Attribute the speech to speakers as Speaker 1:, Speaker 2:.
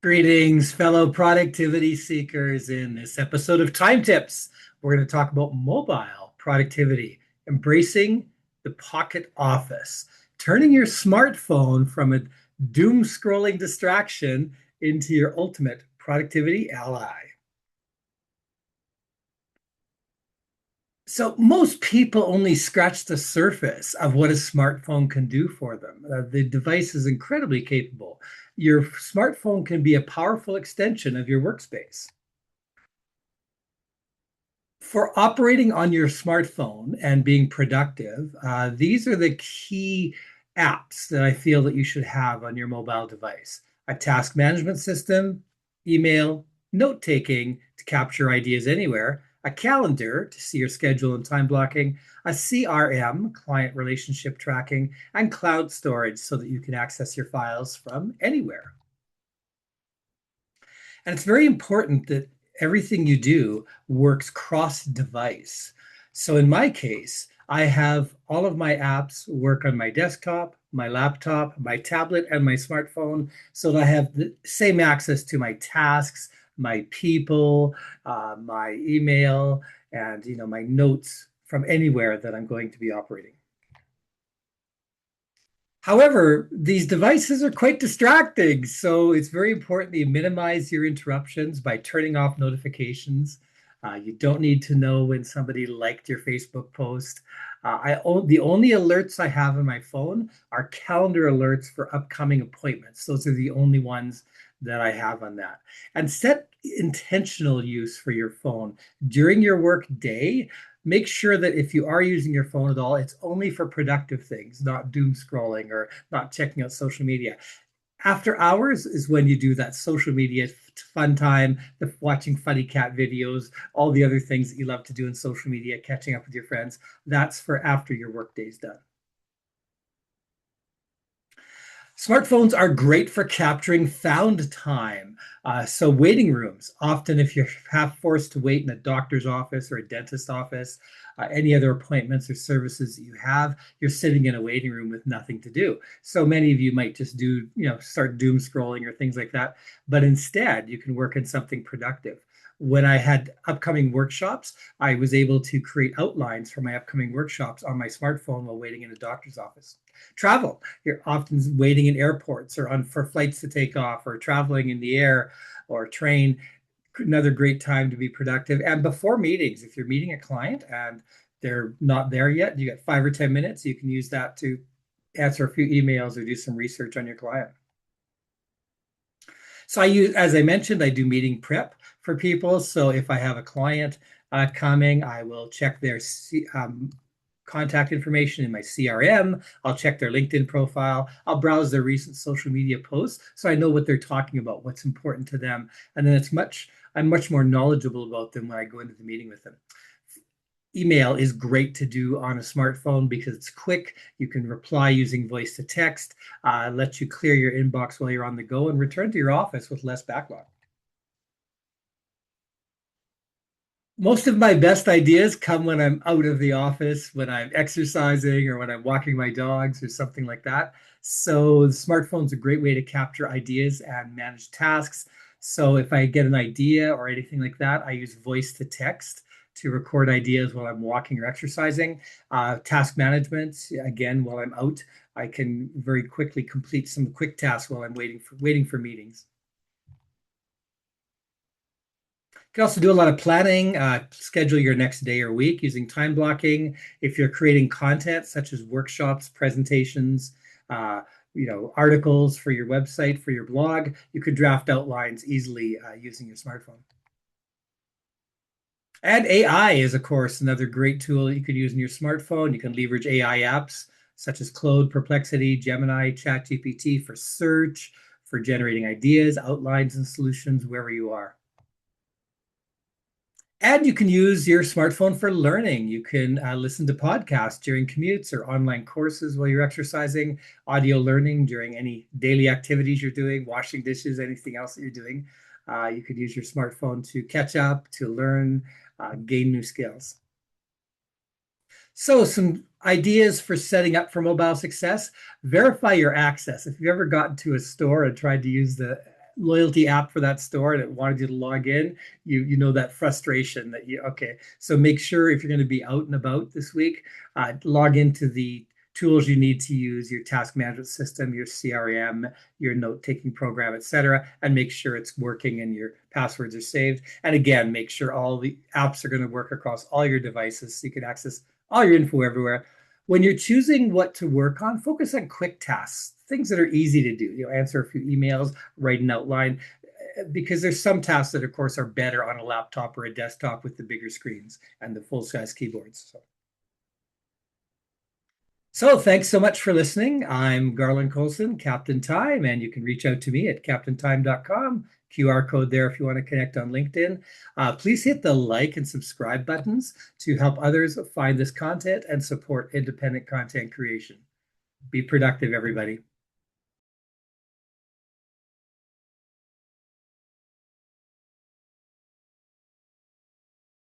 Speaker 1: Greetings, fellow productivity seekers. In this episode of Time Tips, we're going to talk about mobile productivity, embracing the pocket office, turning your smartphone from a doom scrolling distraction into your ultimate productivity ally. So, most people only scratch the surface of what a smartphone can do for them. The device is incredibly capable. Your smartphone can be a powerful extension of your workspace. For operating on your smartphone and being productive, these are the key apps that I feel that you should have on your mobile device. A task management system, email, note taking to capture ideas anywhere, a calendar to see your schedule and time blocking, a CRM, client relationship tracking, and cloud storage so that you can access your files from anywhere. And it's very important that everything you do works cross device. So in my case, I have all of my apps work on my desktop, my laptop, my tablet, and my smartphone so that I have the same access to my tasks, my people, my email, and my notes from anywhere that I'm going to be operating. However, these devices are quite distracting, so it's very important that you minimize your interruptions by turning off notifications. You don't need to know when somebody liked your Facebook post. The only alerts I have on my phone are calendar alerts for upcoming appointments. Those are the only ones that I have on that. And set intentional use for your phone during your work day. Make sure that if you are using your phone at all, it's only for productive things, not doom scrolling or not checking out social media. After hours is when you do that social media fun time, the watching funny cat videos, all the other things that you love to do in social media, catching up with your friends. That's for after your workday's done. Smartphones are great for capturing found time. So waiting rooms, often if you're half forced to wait in a doctor's office or a dentist office, any other appointments or services that you have, you're sitting in a waiting room with nothing to do. So many of you might just do, start doom scrolling or things like that. But instead, you can work in something productive. When I had upcoming workshops, I was able to create outlines for my upcoming workshops on my smartphone while waiting in a doctor's office. Travel, you're often waiting in airports or on for flights to take off or traveling in the air or train. Another great time to be productive. And before meetings, if you're meeting a client and they're not there yet, you got 5 or 10 minutes, you can use that to answer a few emails or do some research on your client. So I use, as I mentioned, I do meeting prep for people. So if I have a client coming, I will check their contact information in my CRM. I'll check their LinkedIn profile. I'll browse their recent social media posts so I know what they're talking about, what's important to them. And then I'm much more knowledgeable about them when I go into the meeting with them. Email is great to do on a smartphone because it's quick. You can reply using voice to text, let you clear your inbox while you're on the go and return to your office with less backlog. Most of my best ideas come when I'm out of the office, when I'm exercising or when I'm walking my dogs or something like that. So the smartphone's a great way to capture ideas and manage tasks. So if I get an idea or anything like that, I use voice to text to record ideas while I'm walking or exercising. Task management, again, while I'm out, I can very quickly complete some quick tasks while I'm waiting for meetings. You can also do a lot of planning, schedule your next day or week using time blocking. If you're creating content such as workshops, presentations, uh, articles for your website, for your blog, you could draft outlines easily using your smartphone. And AI is, of course, another great tool that you could use in your smartphone. You can leverage AI apps such as Claude, Perplexity, Gemini, ChatGPT for search, for generating ideas, outlines, and solutions wherever you are. And you can use your smartphone for learning. You can listen to podcasts during commutes or online courses while you're exercising, audio learning during any daily activities you're doing, washing dishes, anything else that you're doing. You could use your smartphone to catch up, to learn, gain new skills. So, some ideas for setting up for mobile success. Verify your access. If you've ever gotten to a store and tried to use the loyalty app for that store and it wanted you to log in, you know that frustration that you okay. So make sure if you're going to be out and about this week, log into the tools you need to use your task management system, your CRM, your note-taking program, etc., and make sure it's working and your passwords are saved. And again, make sure all the apps are going to work across all your devices so you can access all your info everywhere. When you're choosing what to work on, focus on quick tasks, things that are easy to do. Answer a few emails, write an outline, because there's some tasks that, of course, are better on a laptop or a desktop with the bigger screens and the full-size keyboards. So thanks so much for listening. I'm Garland Coulson, Captain Time, and you can reach out to me at captaintime.com. QR code there if you want to connect on LinkedIn. Please hit the like and subscribe buttons to help others find this content and support independent content creation. Be productive, everybody.